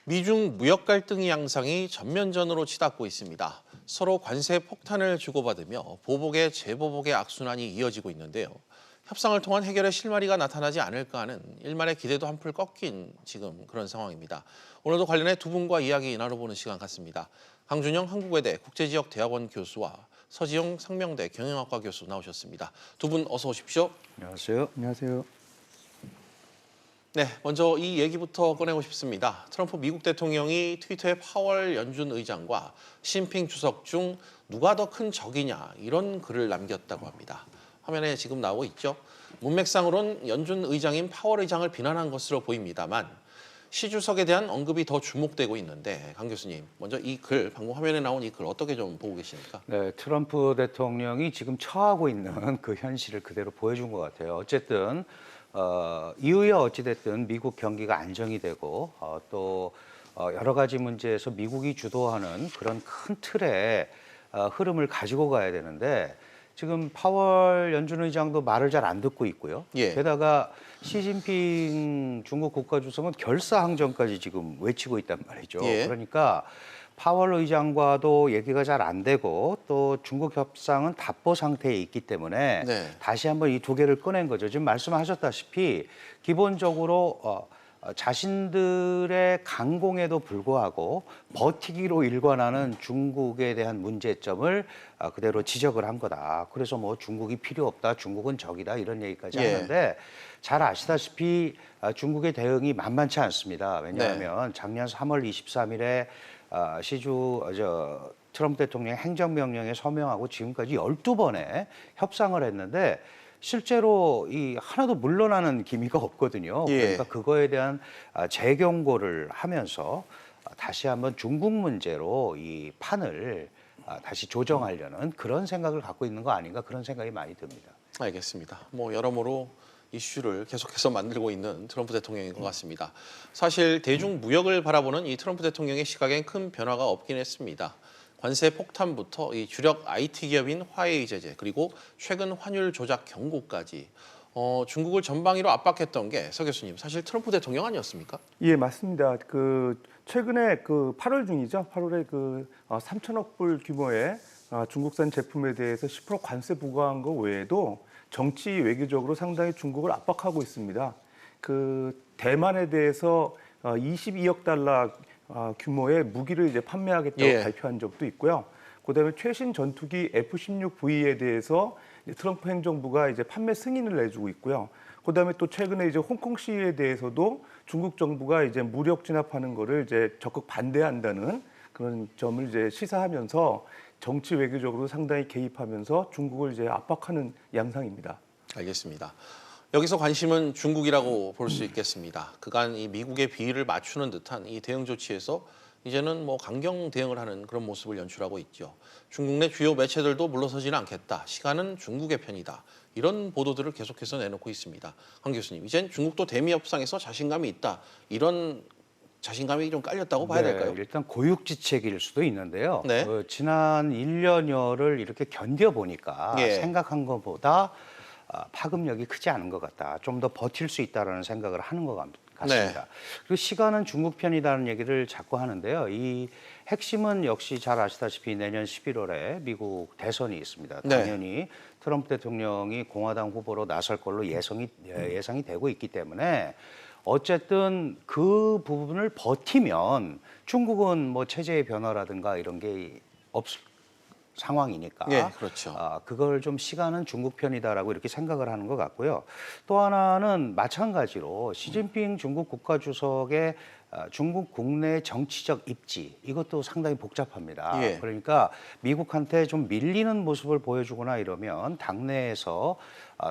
미중 무역 갈등 양상이 전면전으로 치닫고 있습니다. 서로 관세 폭탄을 주고받으며 보복의 재보복의 악순환이 이어지고 있는데요. 협상을 통한 해결의 실마리가 나타나지 않을까 하는 일말의 기대도 한풀 꺾인 지금 그런 상황입니다. 오늘도 관련해 두 분과 이야기 나눠보는 시간 같습니다. 강준영 한국외대 국제지역대학원 교수와 서지용 상명대 경영학과 교수 나오셨습니다. 두 분 어서 오십시오. 안녕하세요. 안녕하세요. 네, 먼저 이 얘기부터 꺼내고 싶습니다. 트럼프 미국 대통령이 트위터에 파월 연준 의장과 시진핑 주석 중 누가 더 큰 적이냐 이런 글을 남겼다고 합니다. 화면에 지금 나오고 있죠. 문맥상으론 연준 의장인 파월 의장을 비난한 것으로 보입니다만 시 주석에 대한 언급이 더 주목되고 있는데 강 교수님, 먼저 이 글, 방금 화면에 나온 이 글 어떻게 좀 보고 계십니까? 네, 트럼프 대통령이 지금 처하고 있는 그 현실을 그대로 보여준 것 같아요. 어쨌든 이후에 어찌됐든 미국 경기가 안정이 되고 또 여러 가지 문제에서 미국이 주도하는 그런 큰 틀의 흐름을 가지고 가야 되는데 지금 파월 연준 의장도 말을 잘 안 듣고 있고요. 예. 게다가 시진핑 중국 국가주석은 결사항전까지 지금 외치고 있단 말이죠. 예. 그러니까 파월 의장과도 얘기가 잘 안 되고 또 중국 협상은 답보 상태에 있기 때문에 네. 다시 한번 이 두 개를 꺼낸 거죠. 지금 말씀하셨다시피 기본적으로 자신들의 강공에도 불구하고 버티기로 일관하는 중국에 대한 문제점을 그대로 지적을 한 거다. 그래서 뭐 중국이 필요 없다, 중국은 적이다 이런 얘기까지 예. 하는데 잘 아시다시피 중국의 대응이 만만치 않습니다. 왜냐하면 작년 3월 23일에 트럼프 대통령의 행정명령에 서명하고 지금까지 12번의 협상을 했는데 실제로 이 하나도 물러나는 기미가 없거든요. 예. 그러니까 그거에 대한 재경고를 하면서 다시 한번 중국 문제로 이 판을 다시 조정하려는 그런 생각을 갖고 있는 거 아닌가 그런 생각이 많이 듭니다. 알겠습니다. 뭐 여러모로 이슈를 계속해서 만들고 있는 트럼프 대통령인 것 같습니다. 사실 대중 무역을 바라보는 이 트럼프 대통령의 시각엔 큰 변화가 없긴 했습니다. 관세 폭탄부터 이 주력 IT 기업인 화웨이 제재 그리고 최근 환율 조작 경고까지 중국을 전방위로 압박했던 게 서 교수님 사실 트럼프 대통령 아니었습니까? 예, 맞습니다. 최근에 8월 중이죠. 8월에 3천억 불 규모의 중국산 제품에 대해서 10% 관세 부과한 거 외에도 정치 외교적으로 상당히 중국을 압박하고 있습니다. 대만에 대해서 22억 달러 규모의 무기를 이제 판매하겠다고 예. 발표한 적도 있고요. 그다음에 최신 전투기 F-16V에 대해서 이제 트럼프 행정부가 이제 판매 승인을 내주고 있고요. 그다음에 또 최근에 이제 홍콩 시위에 대해서도 중국 정부가 이제 무력 진압하는 거를 이제 적극 반대한다는 그런 점을 이제 시사하면서 정치 외교적으로 상당히 개입하면서 중국을 이제 압박하는 양상입니다. 알겠습니다. 여기서 관심은 중국이라고 볼 수 있겠습니다. 그간 이 미국의 비위를 맞추는 듯한 이 대응 조치에서 이제는 뭐 강경 대응을 하는 그런 모습을 연출하고 있죠. 중국 내 주요 매체들도 물러서지는 않겠다. 시간은 중국의 편이다. 이런 보도들을 계속해서 내놓고 있습니다. 강 교수님, 이젠 중국도 대미 협상에서 자신감이 있다. 이런 자신감이 좀 깔렸다고 봐야 될까요? 일단 고육지책일 수도 있는데요. 네. 지난 1년여를 이렇게 견뎌보니까 예. 생각한 것보다 파급력이 크지 않은 것 같다. 좀 더 버틸 수 있다는 생각을 하는 것 같습니다. 네. 그리고 시간은 중국 편이라는 얘기를 자꾸 하는데요. 이 핵심은 역시 잘 아시다시피 내년 11월에 미국 대선이 있습니다. 네. 당연히 트럼프 대통령이 공화당 후보로 나설 걸로 예상이 되고 있기 때문에 어쨌든 그 부분을 버티면 중국은 뭐 체제의 변화라든가 이런 게 없을 상황이니까 예, 그렇죠. 그걸 좀 시간은 중국 편이다라고 이렇게 생각을 하는 것 같고요. 또 하나는 마찬가지로 시진핑 중국 국가주석의 중국 국내 정치적 입지 이것도 상당히 복잡합니다. 예. 그러니까 미국한테 좀 밀리는 모습을 보여주거나 이러면 당내에서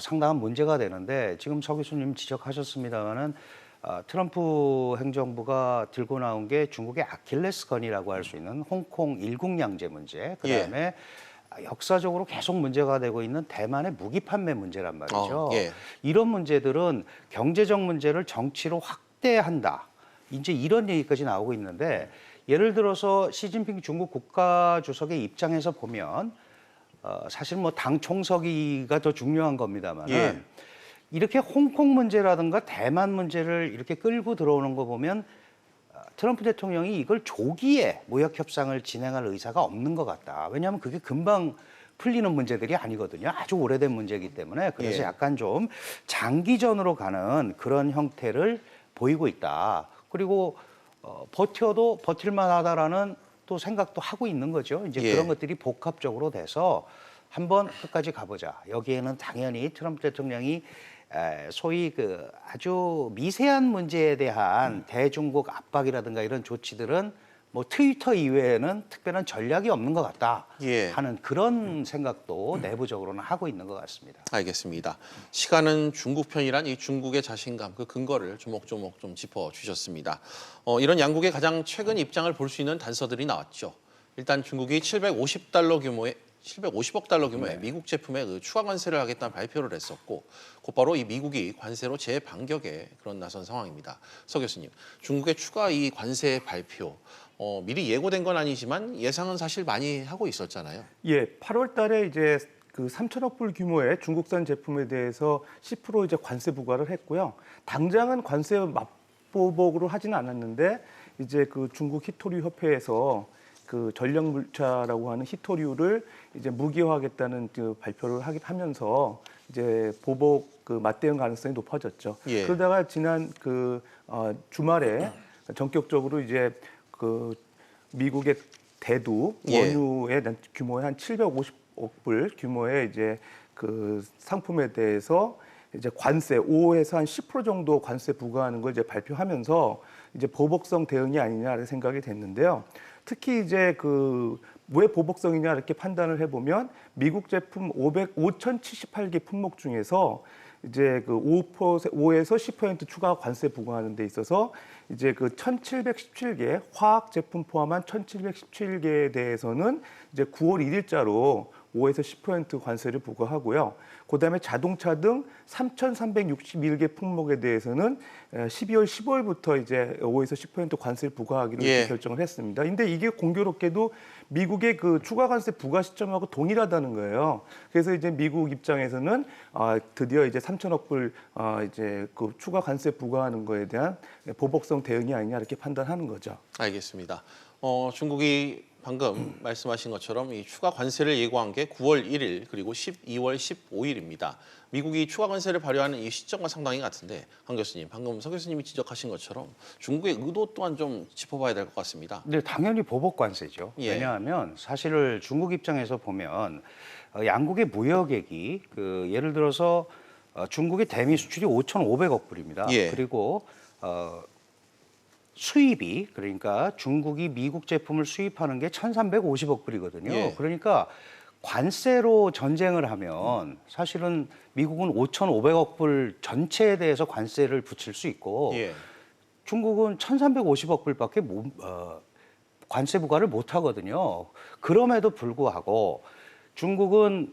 상당한 문제가 되는데 지금 서 교수님 지적하셨습니다마는 트럼프 행정부가 들고 나온 게 중국의 아킬레스건이라고 할 수 있는 홍콩 일국양제 문제, 그다음에 역사적으로 계속 문제가 되고 있는 대만의 무기 판매 문제란 말이죠. 예. 이런 문제들은 경제적 문제를 정치로 확대한다. 이제 이런 얘기까지 나오고 있는데 예를 들어서 시진핑 중국 국가주석의 입장에서 보면 사실 뭐 당 총서기가 더 중요한 겁니다만은 예. 이렇게 홍콩 문제라든가 대만 문제를 이렇게 끌고 들어오는 거 보면 트럼프 대통령이 이걸 조기에 무역 협상을 진행할 의사가 없는 것 같다. 왜냐하면 그게 금방 풀리는 문제들이 아니거든요. 아주 오래된 문제이기 때문에 그래서 예. 약간 좀 장기전으로 가는 그런 형태를 보이고 있다. 그리고 버텨도 버틸만하다라는 또 생각도 하고 있는 거죠. 이제 예. 그런 것들이 복합적으로 돼서 한번 끝까지 가보자. 여기에는 당연히 트럼프 대통령이 소위 그 아주 미세한 문제에 대한 대중국 압박이라든가 이런 조치들은 뭐 트위터 이외에는 특별한 전략이 없는 것 같다 예. 하는 그런 생각도 내부적으로는 하고 있는 것 같습니다. 알겠습니다. 시간은 중국 편이란 이 중국의 자신감 그 근거를 조목조목 좀 짚어주셨습니다. 이런 양국의 가장 최근 입장을 볼 수 있는 단서들이 나왔죠. 일단 중국이 750억 달러 규모의 미국 제품에 그 추가 관세를 하겠다는 발표를 했었고 곧바로 이 미국이 관세로 재반격에 그런 나선 상황입니다. 서 교수님, 중국의 추가 이 관세 발표 미리 예고된 건 아니지만 예상은 사실 많이 하고 있었잖아요. 예, 8월 달에 이제 그 3천억 불 규모의 중국산 제품에 대해서 10% 이제 관세 부과를 했고요. 당장은 관세 맞보복으로 하지는 않았는데 이제 그 중국 히토류 협회에서 그 전력물차라고 하는 히토류를 이제 무기화하겠다는 그 발표를 하면서 이제 보복 그 맞대응 가능성이 높아졌죠. 예. 그러다가 지난 그 주말에 전격적으로 이제 그 미국의 대두 예. 원유의 규모의 한 750억 불 규모의 이제 그 상품에 대해서 이제 관세 5에서 한 10% 정도 관세 부과하는 걸 이제 발표하면서 이제 보복성 대응이 아니냐는 생각이 됐는데요. 특히 이제 그 왜 보복성이냐 이렇게 판단을 해보면 미국 제품 5,078개 품목 중에서 이제 그 5에서 10% 추가 관세 부과하는 데 있어서 이제 그 1,717개 화학 제품 포함한 1,717개에 대해서는 이제 9월 1일자로 5에서 10% 관세를 부과하고요. 그다음에 자동차 등 3,361개 품목에 대해서는 12월 15일부터 이제 5에서 10% 관세를 부과하기로 예. 결정을 했습니다. 근데 이게 공교롭게도 미국의 그 추가 관세 부과 시점하고 동일하다는 거예요. 그래서 이제 미국 입장에서는 드디어 이제 3천억 불 이제 그 추가 관세 부과하는 거에 대한 보복성 대응이 아니냐 이렇게 판단하는 거죠. 알겠습니다. 중국이 방금 말씀하신 것처럼 이 추가 관세를 예고한 게 9월 1일 그리고 12월 15일입니다. 미국이 추가 관세를 발효하는 이 시점과 상당히 같은데 한 교수님, 방금 서 교수님이 지적하신 것처럼 중국의 의도 또한 좀 짚어봐야 될 것 같습니다. 네, 당연히 보복 관세죠. 예. 왜냐하면 사실 중국 입장에서 보면 양국의 무역액이 그 예를 들어서 중국의 대미 수출이 5,500억 불입니다. 예. 그리고 수입이 그러니까 중국이 미국 제품을 수입하는 게 1,350억 불이거든요. 예. 그러니까 관세로 전쟁을 하면 사실은 미국은 5,500억 불 전체에 대해서 관세를 붙일 수 있고 예. 중국은 1,350억 불밖에 관세 부과를 못 하거든요. 그럼에도 불구하고 중국은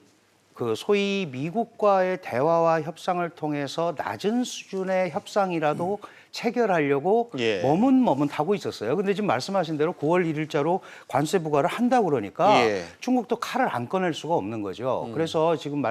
그 소위 미국과의 대화와 협상을 통해서 낮은 수준의 협상이라도 체결하려고 예. 머뭇머뭇하고 있었어요. 근데 지금 말씀하신 대로 9월 1일자로 관세 부과를 한다고 그러니까 예. 중국도 칼을 안 꺼낼 수가 없는 거죠. 그래서 지금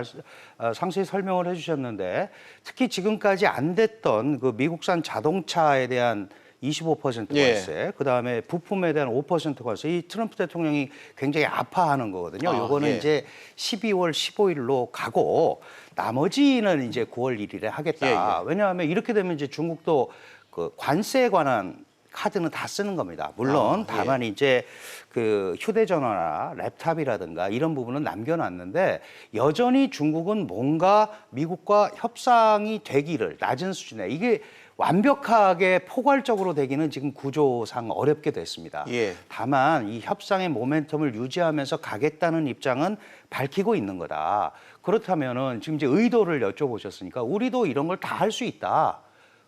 상세히 설명을 해주셨는데 특히 지금까지 안 됐던 그 미국산 자동차에 대한 25% 예. 관세, 그다음에 부품에 대한 5% 관세, 이 트럼프 대통령이 굉장히 아파하는 거거든요. 요거는 예. 이제 12월 15일로 가고 나머지는 이제 9월 1일에 하겠다. 예. 왜냐하면 이렇게 되면 이제 중국도 그 관세에 관한 카드는 다 쓰는 겁니다. 물론 예. 다만 이제 그 휴대전화나 랩탑이라든가 이런 부분은 남겨놨는데 여전히 중국은 뭔가 미국과 협상이 되기를 낮은 수준에 이게 완벽하게 포괄적으로 되기는 지금 구조상 어렵게 됐습니다. 예. 다만 이 협상의 모멘텀을 유지하면서 가겠다는 입장은 밝히고 있는 거다. 그렇다면은 지금 이제 의도를 여쭤보셨으니까 우리도 이런 걸 다 할 수 있다.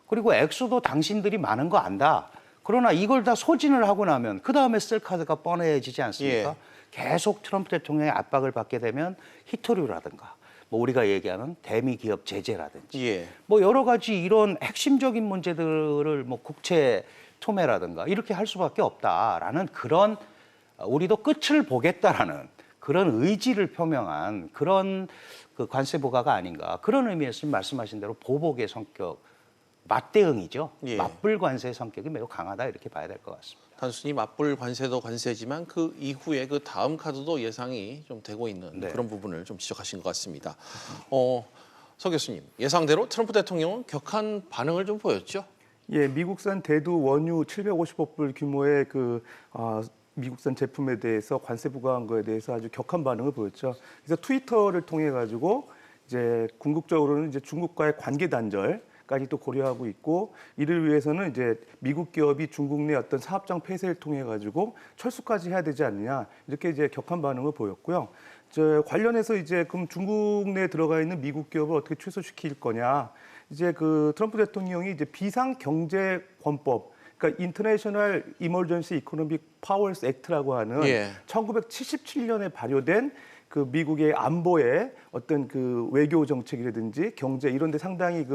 그리고 액수도 당신들이 많은 거 안다. 그러나 이걸 다 소진을 하고 나면 그 다음에 쓸 카드가 뻔해지지 않습니까? 예. 계속 트럼프 대통령의 압박을 받게 되면 히토류라든가 뭐 우리가 얘기하는 대미 기업 제재라든지 예. 뭐 여러 가지 이런 핵심적인 문제들을 뭐 국채 토매라든가 이렇게 할 수밖에 없다라는 그런 우리도 끝을 보겠다라는 그런 의지를 표명한 그런 그 관세 부과가 아닌가 그런 의미에서 말씀하신 대로 보복의 성격 맞대응이죠. 예. 맞불 관세의 성격이 매우 강하다 이렇게 봐야 될 것 같습니다. 단순히 맞불 관세도 관세지만 그 이후에 그 다음 카드도 예상이 좀 되고 있는 네. 그런 부분을 좀 지적하신 것 같습니다. 서 교수님, 예상대로 트럼프 대통령은 격한 반응을 좀 보였죠? 예, 미국산 대두 원유 750억 불 규모의 미국산 제품에 대해서 관세 부과한 거에 대해서 아주 격한 반응을 보였죠. 그래서 트위터를 통해 가지고 이제 궁극적으로는 이제 중국과의 관계 단절까지 또 고려하고 있고, 이를 위해서는 이제 미국 기업이 중국 내 어떤 사업장 폐쇄를 통해 가지고 철수까지 해야 되지 않느냐, 이렇게 이제 격한 반응을 보였고요. 관련해서 이제 그럼 중국 내에 들어가 있는 미국 기업을 어떻게 취소시킬 거냐, 이제 그 트럼프 대통령이 이제 비상 경제 권법, 그러니까 인터내셔널 이머전시 이코노믹 파워스 액트라고 하는 예. 1977년에 발효된 그 미국의 안보의 어떤 그 외교 정책이라든지 경제 이런 데 상당히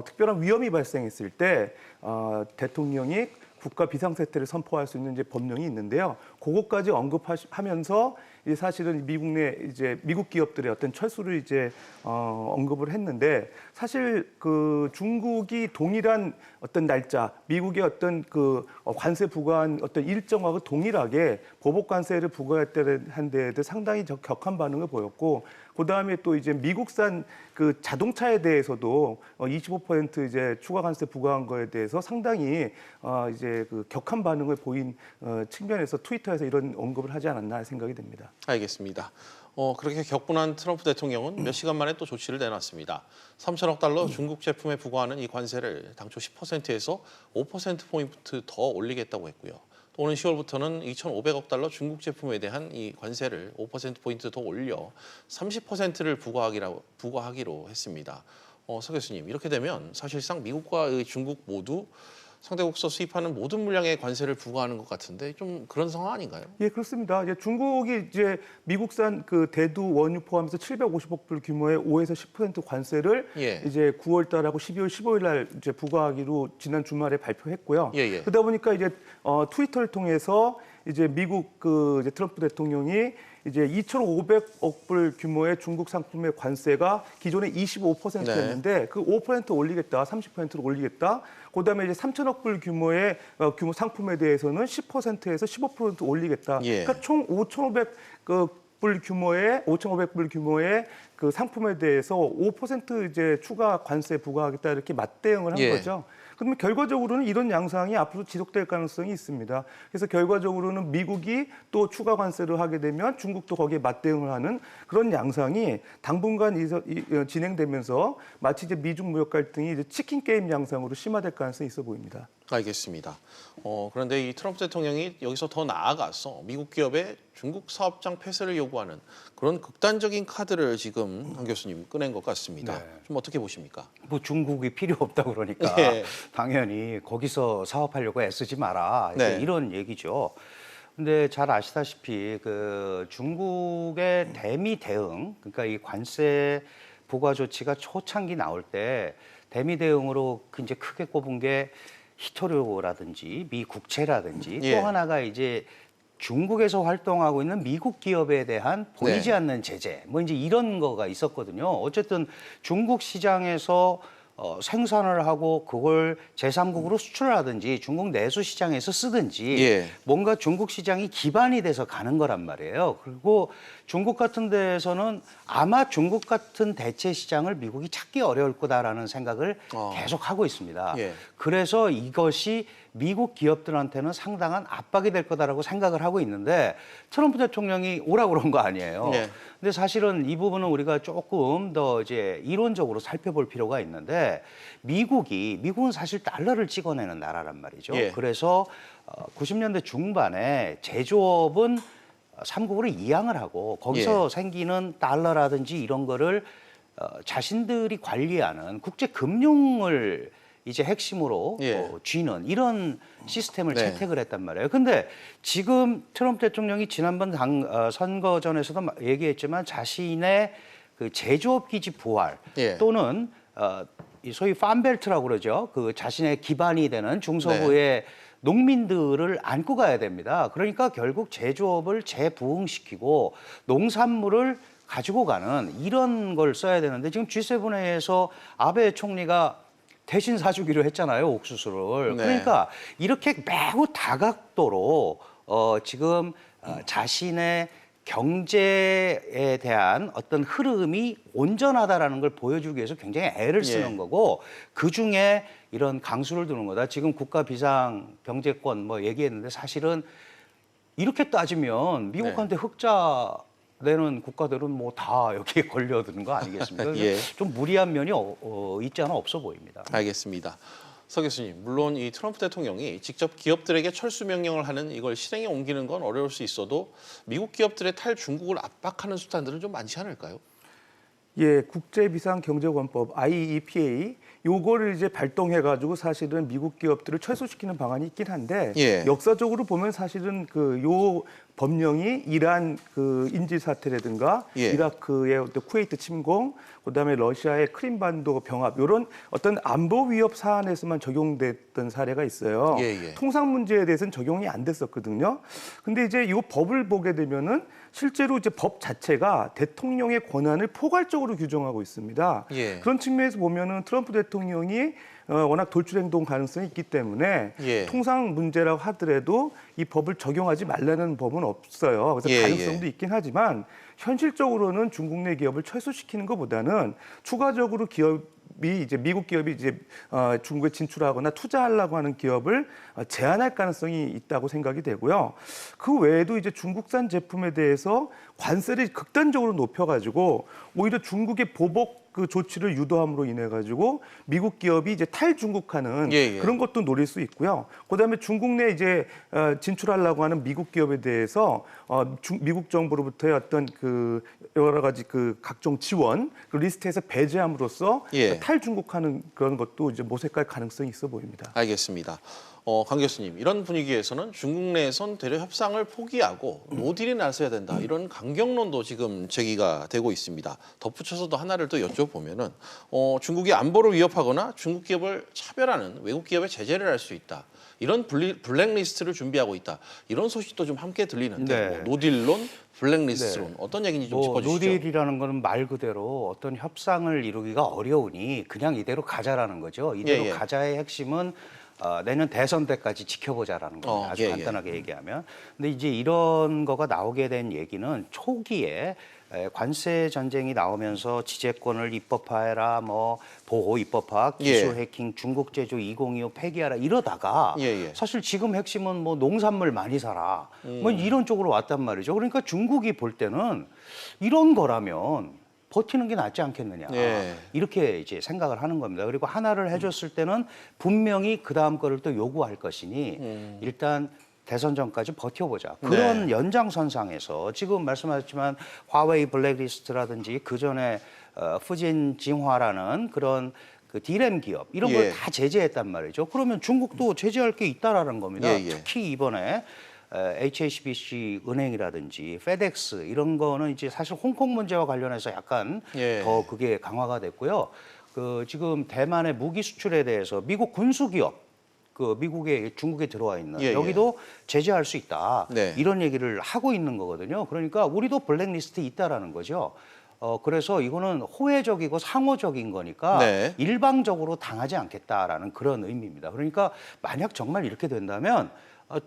특별한 위험이 발생했을 때 대통령이 국가 비상사태를 선포할 수 있는 이제 법령이 있는데요. 그것까지 언급하면서 이제 사실은 미국 내 이제 미국 기업들의 어떤 철수를 이제 언급을 했는데, 사실 그 중국이 동일한 어떤 날짜, 미국의 어떤 그 관세 부과한 어떤 일정하고 동일하게 보복 관세를 부과했다는 데에 상당히 격한 반응을 보였고, 그 다음에 또 이제 미국산 그 자동차에 대해서도 25% 이제 추가 관세 부과한 거에 대해서 상당히 이제 그 격한 반응을 보인 측면에서 트위터에서 이런 언급을 하지 않았나 생각이 됩니다. 알겠습니다. 그렇게 격분한 트럼프 대통령은 몇 시간 만에 또 조치를 내놨습니다. 3천억 달러 중국 제품에 부과하는 이 관세를 당초 10%에서 5%포인트 더 올리겠다고 했고요. 또 오는 10월부터는 2,500억 달러 중국 제품에 대한 이 관세를 5%포인트 더 올려 30%를 부과하기로 했습니다. 서 교수님, 이렇게 되면 사실상 미국과 중국 모두 상대국서 수입하는 모든 물량의 관세를 부과하는 것 같은데 좀 그런 상황 아닌가요? 예, 그렇습니다. 이제 중국이 이제 미국산 그 대두 원유 포함해서 750억 불 규모의 5에서 10% 관세를 예. 이제 9월 달하고 12월 15일 날 이제 부과하기로 지난 주말에 발표했고요. 예. 그러다 보니까 이제 트위터를 통해서 이제 미국 그 이제 트럼프 대통령이 이제 2,500억 불 규모의 중국 상품의 관세가 기존에 25%였는데 그 5% 올리겠다, 30%로 올리겠다. 그다음에 이제 3천억 불 규모의 규모 상품에 대해서는 10%에서 15% 올리겠다. 예. 그러니까 총 5,500불 규모의 그 상품에 대해서 5% 이제 추가 관세 부과하겠다, 이렇게 맞대응을 한 예. 거죠. 그러면 결과적으로는 이런 양상이 앞으로 지속될 가능성이 있습니다. 그래서 결과적으로는 미국이 또 추가 관세를 하게 되면 중국도 거기에 맞대응을 하는 그런 양상이 당분간 진행되면서 마치 이제 미중 무역 갈등이 이제 치킨 게임 양상으로 심화될 가능성이 있어 보입니다. 알겠습니다. 그런데 이 트럼프 대통령이 여기서 더 나아가서 미국 기업의 중국 사업장 폐쇄를 요구하는 그런 극단적인 카드를 지금 한 교수님 꺼낸 것 같습니다. 네. 좀 어떻게 보십니까? 뭐 중국이 필요 없다 그러니까 네. 당연히 거기서 사업하려고 애쓰지 마라, 네. 이런 얘기죠. 근데 잘 아시다시피 그 중국의 대미 대응, 그러니까 이 관세 부과 조치가 초창기 나올 때 대미 대응으로 이제 크게 꼽은 게 히토류라든지 미 국채라든지 예. 또 하나가 이제 중국에서 활동하고 있는 미국 기업에 대한 보이지 네. 않는 제재, 뭐 이제 이런 거가 있었거든요. 어쨌든 중국 시장에서 생산을 하고 그걸 제3국으로 수출을 하든지 중국 내수 시장에서 쓰든지 예. 뭔가 중국 시장이 기반이 돼서 가는 거란 말이에요. 그리고 중국 같은 데에서는 아마 중국 같은 대체 시장을 미국이 찾기 어려울 거다라는 생각을 계속 하고 있습니다. 예. 그래서 이것이 미국 기업들한테는 상당한 압박이 될 거다라고 생각을 하고 있는데 트럼프 대통령이 오라고 그런 거 아니에요. 네. 근데 사실은 이 부분은 우리가 조금 더 이제 이론적으로 살펴볼 필요가 있는데 미국은 사실 달러를 찍어내는 나라란 말이죠. 예. 그래서 90년대 중반에 제조업은 삼국으로 이양을 하고 거기서 생기는 달러라든지 이런 거를 자신들이 관리하는 국제 금융을 이제 핵심으로 쥐는 이런 시스템을 네. 채택을 했단 말이에요. 근데 지금 트럼프 대통령이 지난번 선거 전에서도 얘기했지만 자신의 그 제조업 기지 부활 또는 이 소위 팜벨트라고 그러죠. 그 자신의 기반이 되는 중서부의 농민들을 안고 가야 됩니다. 그러니까 결국 제조업을 재부흥시키고 농산물을 가지고 가는 이런 걸 써야 되는데 지금 G7회에서 아베 총리가 대신 사주기로 했잖아요, 옥수수를. 네. 그러니까 이렇게 매우 다각도로 지금 자신의 경제에 대한 어떤 흐름이 온전하다라는 걸 보여주기 위해서 굉장히 애를 쓰는 예. 거고, 그중에 이런 강수를 두는 거다. 지금 국가 비상 경제권 뭐 얘기했는데, 사실은 이렇게 따지면 미국한테 흑자 내는 국가들은 뭐 다 여기에 걸려드는 거 아니겠습니까? 예. 좀 무리한 면이 있지 않아 없어 보입니다. 알겠습니다. 서 교수님, 물론 이 트럼프 대통령이 직접 기업들에게 철수 명령을 하는 이걸 실행에 옮기는 건 어려울 수 있어도 미국 기업들의 탈중국을 압박하는 수단들은 좀 많지 않을까요? 예, 국제비상경제권법 IEPA 요거를 이제 발동해가지고 사실은 미국 기업들을 철수시키는 방안이 있긴 한데 예. 역사적으로 보면 사실은 그 요 법령이 이란 그 인질 사태라든가 예. 이라크의 어떤 쿠웨이트 침공, 그다음에 러시아의 크림반도 병합 이런 어떤 안보 위협 사안에서만 적용됐던 사례가 있어요. 예, 예. 통상 문제에 대해서는 적용이 안 됐었거든요. 근데 이제 이 법을 보게 되면은 실제로 이제 법 자체가 대통령의 권한을 포괄적으로 규정하고 있습니다. 예. 그런 측면에서 보면은 트럼프 대통령이 워낙 돌출행동 가능성이 있기 때문에 예. 통상 문제라고 하더라도 이 법을 적용하지 말라는 법은 없어요. 그래서 예, 가능성도 있긴 하지만 현실적으로는 중국 내 기업을 철수시키는 것보다는 추가적으로 이제 미국 기업이 이제 중국에 진출하거나 투자하려고 하는 기업을 제한할 가능성이 있다고 생각이 되고요. 그 외에도 이제 중국산 제품에 대해서 관세를 극단적으로 높여가지고 오히려 중국의 보복 그 조치를 유도함으로 인해 가지고 미국 기업이 이제 탈중국하는 예, 예. 그런 것도 노릴 수 있고요. 그다음에 중국 내 이제 진출하려고 하는 미국 기업에 대해서 미국 정부로부터의 어떤 그 여러 가지 그 각종 지원 그 리스트에서 배제함으로써 예. 탈중국하는 그런 것도 이제 모색할 가능성이 있어 보입니다. 알겠습니다. 강 교수님, 이런 분위기에서는 중국 내에선 대려 협상을 포기하고 노딜에 나서야 된다. 이런 강경론도 지금 제기가 되고 있습니다. 덧붙여서도 하나를 또 여쭤보면은 중국이 안보를 위협하거나 중국 기업을 차별하는 외국 기업에 제재를 할 수 있다. 이런 블랙리스트를 준비하고 있다. 이런 소식도 좀 함께 들리는데 네. 뭐 노딜론, 블랙리스트론 어떤 얘기인지 좀 짚어주시죠. 노딜이라는 거는 말 그대로 어떤 협상을 이루기가 어려우니 그냥 이대로 가자라는 거죠. 이대로 예, 예. 가자의 핵심은 내년 대선 때까지 지켜보자라는 겁니다. 아주 예, 예. 간단하게 얘기하면. 근데 이제 이런 거가 나오게 된 얘기는 초기에 관세 전쟁이 나오면서 지재권을 입법화해라, 뭐 보호 입법화, 기술 예. 해킹, 중국 제조 2025 폐기하라 이러다가 예, 예. 사실 지금 핵심은 뭐 농산물 많이 사라, 뭐 이런 쪽으로 왔단 말이죠. 그러니까 중국이 볼 때는 이런 거라면 버티는 게 낫지 않겠느냐. 예. 이렇게 이제 생각을 하는 겁니다. 그리고 하나를 해줬을 때는 분명히 그 다음 거를 또 요구할 것이니 일단 대선 전까지 버텨보자. 그런 네. 연장선상에서 지금 말씀하셨지만 화웨이 블랙리스트라든지 그 전에 후진 진화라는 그런 그 디램 기업 이런 예. 걸 다 제재했단 말이죠. 그러면 중국도 제재할 게 있다라는 겁니다. 예, 예. 특히 이번에 HSBC 은행이라든지 페덱스 이런 거는 이제 사실 홍콩 문제와 관련해서 약간 예. 더 그게 강화가 됐고요. 그 지금 대만의 무기 수출에 대해서 미국 군수 기업 그 미국에 중국에 들어와 있는 예, 여기도 제재할 수 있다. 네. 이런 얘기를 하고 있는 거거든요. 그러니까 우리도 블랙리스트 있다라는 거죠. 그래서 이거는 호혜적이고 상호적인 거니까 네. 일방적으로 당하지 않겠다라는 그런 의미입니다. 그러니까 만약 정말 이렇게 된다면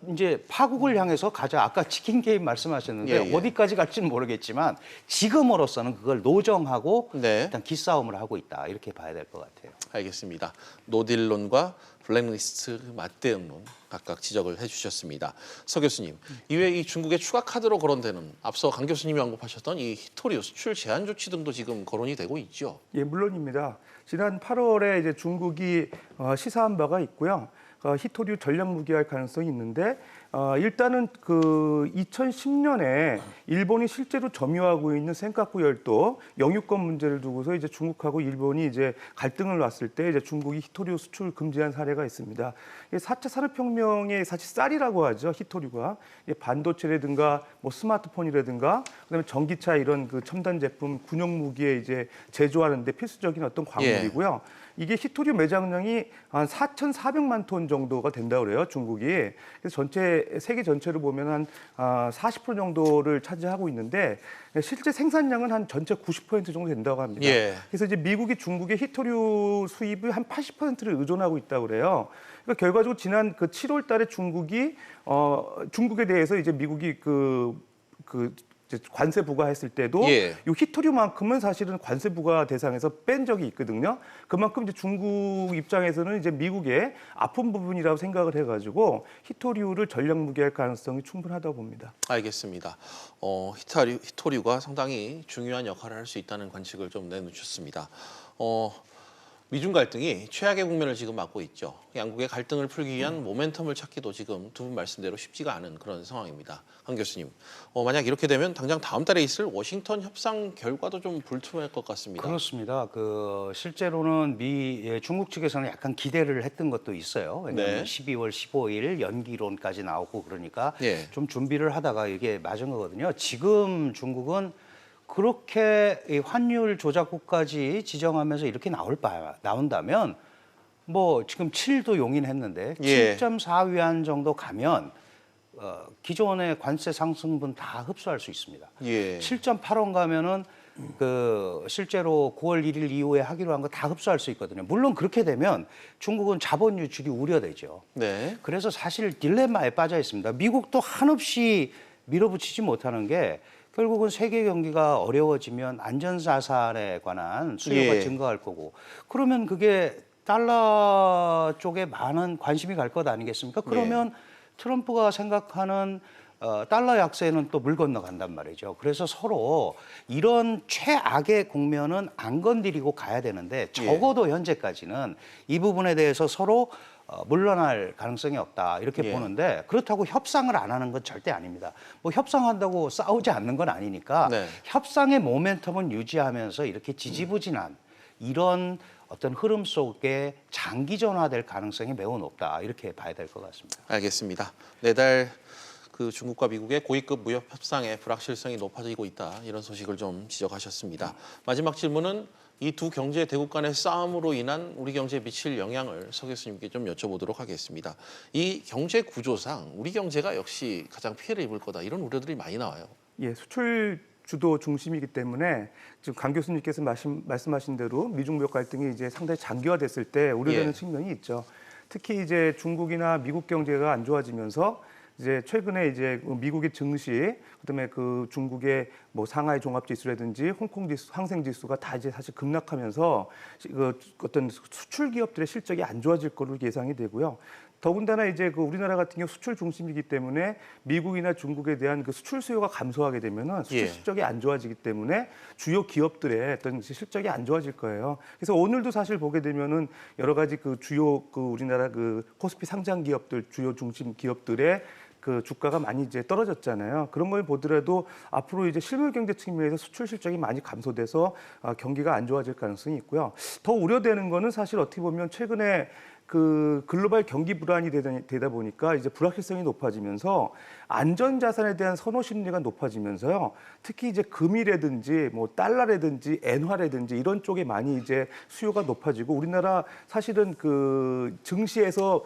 이제 파국을 향해서 가자. 아까 치킨 게임 말씀하셨는데 예, 예. 어디까지 갈지는 모르겠지만 지금으로서는 그걸 노정하고 네. 일단 기싸움을 하고 있다. 이렇게 봐야 될 것 같아요. 알겠습니다. 노딜론과 블랙리스트 맞대응론 각각 지적을 해주셨습니다. 서 교수님, 이외에 이 중국의 추가 카드로 거론되는 앞서 강 교수님이 언급하셨던 이 히토리오 수출 제한 조치 등도 지금 거론이 되고 있죠. 예, 물론입니다. 지난 8월에 이제 중국이 시사한 바가 있고요. 히토류 전략 무기할 가능성이 있는데 일단은 그 2010년에 일본이 실제로 점유하고 있는 센카쿠 열도 영유권 문제를 두고서 이제 중국하고 일본이 이제 갈등을 놨을 때 이제 중국이 히토류 수출 금지한 사례가 있습니다. 4차 산업혁명의 사실 쌀이라고 하죠. 히토류가 반도체라든가 뭐 스마트폰이라든가 그다음에 전기차 이런 그 첨단 제품 군용 무기에 이제 제조하는데 필수적인 어떤 광물이고요. 이게 히토류 매장량이 한 4,400만 톤 정도가 된다고 그래요, 중국이. 그래서 전체 세계 전체로 보면 한 40% 정도를 차지하고 있는데 실제 생산량은 한 전체 90% 정도 된다고 합니다. 예. 그래서 이제 미국이 중국의 히토류 수입의 한 80%를 의존하고 있다고 그래요. 그러니까 결과적으로 지난 그 7월 달에 중국에 대해서 이제 미국이 이제 관세 부과했을 때도 예. 이 히토류만큼은 사실은 관세 부과 대상에서 뺀 적이 있거든요. 그만큼 이제 중국 입장에서는 이제 미국의 아픈 부분이라고 생각을 해가지고 히토류를 전략 무기할 가능성이 충분하다고 봅니다. 알겠습니다. 히토류가 상당히 중요한 역할을 할 수 있다는 관측을 좀 내놓으셨습니다. 미중 갈등이 최악의 국면을 지금 맞고 있죠. 양국의 갈등을 풀기 위한 모멘텀을 찾기도 지금 두 분 말씀대로 쉽지가 않은 그런 상황입니다. 강 교수님, 만약 이렇게 되면 당장 다음 달에 있을 워싱턴 협상 결과도 좀 불투명할 것 같습니다. 그렇습니다. 실제로는 중국 측에서는 약간 기대를 했던 것도 있어요. 왜냐하면 네. 12월 15일 연기론까지 나오고 그러니까 예. 좀 준비를 하다가 이게 맞은 거거든요. 지금 중국은 그렇게 이 환율 조작국까지 지정하면서 이렇게 나온다면 뭐 지금 7도 용인했는데 예. 7.4위안 정도 가면 기존의 관세 상승분 다 흡수할 수 있습니다. 예. 7.8원 가면은 실제로 9월 1일 이후에 하기로 한 거 다 흡수할 수 있거든요. 물론 그렇게 되면 중국은 자본 유출이 우려되죠. 네. 그래서 사실 딜레마에 빠져 있습니다. 미국도 한없이 밀어붙이지 못하는 게 결국은 세계 경기가 어려워지면 안전자산에 관한 수요가 예. 증가할 거고 그러면 그게 달러 쪽에 많은 관심이 갈 것 아니겠습니까? 그러면 트럼프가 생각하는 달러 약세는 또 물 건너간단 말이죠. 그래서 서로 이런 최악의 국면은 안 건드리고 가야 되는데 적어도 현재까지는 이 부분에 대해서 서로 물러날 가능성이 없다 이렇게 예. 보는데 그렇다고 협상을 안 하는 건 절대 아닙니다. 뭐 협상한다고 싸우지 않는 건 아니니까 네. 협상의 모멘텀은 유지하면서 이렇게 지지부진한 이런 어떤 흐름 속에 장기전화될 가능성이 매우 높다 이렇게 봐야 될 것 같습니다. 알겠습니다. 내달 중국과 미국의 고위급 무역 협상의 불확실성이 높아지고 있다 이런 소식을 좀 지적하셨습니다. 마지막 질문은 이 두 경제 대국 간의 싸움으로 인한 우리 경제에 미칠 영향을 서 교수님께 좀 여쭤보도록 하겠습니다. 이 경제 구조상 우리 경제가 역시 가장 피해를 입을 거다 이런 우려들이 많이 나와요. 예, 수출 주도 중심이기 때문에 지금 강 교수님께서 말씀하신 대로 미중 무역 갈등이 이제 상당히 장기화됐을 때 우려되는 예. 측면이 있죠. 특히 이제 중국이나 미국 경제가 안 좋아지면서 이제 최근에 이제 미국의 증시, 그다음에 중국의 뭐 상하이 종합 지수라든지 홍콩 지수, 항생 지수가 다 이제 사실 급락하면서 어떤 수출 기업들의 실적이 안 좋아질 거로 예상이 되고요. 더군다나 이제 우리나라 같은 경우 수출 중심이기 때문에 미국이나 중국에 대한 수출 수요가 감소하게 되면은 수출 실적이 안 좋아지기 때문에 주요 기업들의 어떤 실적이 안 좋아질 거예요. 그래서 오늘도 사실 보게 되면은 여러 가지 주요 우리나라 코스피 상장 기업들 주요 중심 기업들의 주가가 많이 이제 떨어졌잖아요. 그런 걸 보더라도 앞으로 이제 실물 경제 측면에서 수출 실적이 많이 감소돼서 경기가 안 좋아질 가능성이 있고요. 더 우려되는 거는 사실 어떻게 보면 최근에 글로벌 경기 불안이 되다 보니까 이제 불확실성이 높아지면서 안전 자산에 대한 선호 심리가 높아지면서요. 특히 이제 금이라든지 뭐 달러라든지 엔화라든지 이런 쪽에 많이 이제 수요가 높아지고 우리나라 사실은 증시에서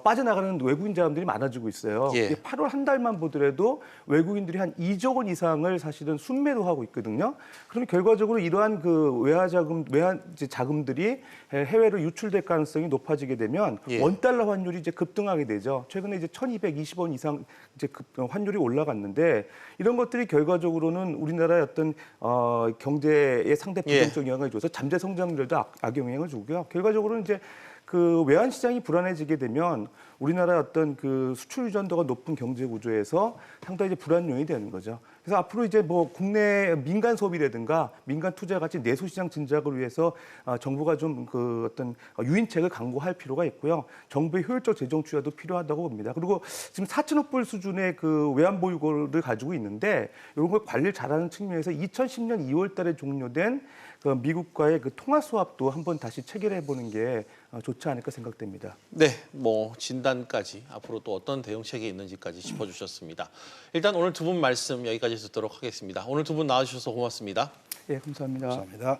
빠져나가는 외국인 자금들이 많아지고 있어요. 예. 8월 한 달만 보더라도 외국인들이 한 2조 원 이상을 사실은 순매도 하고 있거든요. 그러면 결과적으로 이러한 외화 자금들이 해외로 유출될 가능성이 높아지게 되면 예. 원달러 환율이 이제 급등하게 되죠. 최근에 이제 1,220원 이상 이제 환율이 올라갔는데 이런 것들이 결과적으로는 우리나라의 어떤 경제에 상대 부정적 영향을 줘서 잠재 성장률에도 악영향을 주고요. 결과적으로는 이제 외환 시장이 불안해지게 되면 우리나라의 어떤 수출 의존도가 높은 경제 구조에서 상당히 이제 불안 요인이 되는 거죠. 그래서 앞으로 이제 뭐 국내 민간 소비라든가 민간 투자 같이 내수 시장 진작을 위해서 정부가 좀 어떤 유인책을 강구할 필요가 있고요. 정부의 효율적 재정 투자도 필요하다고 봅니다. 그리고 지금 4천억 불 수준의 외환 보유고를 가지고 있는데 이런 걸 관리를 잘하는 측면에서 2010년 2월달에 종료된 미국과의 통화 수합도 한번 다시 체결해 보는 게 좋지 않을까 생각됩니다. 네, 뭐 진단까지 앞으로 또 어떤 대응책이 있는지까지 짚어주셨습니다. 일단 오늘 두 분 말씀 여기까지 듣도록 하겠습니다. 오늘 두 분 나와주셔서 고맙습니다. 예, 감사합니다. 감사합니다.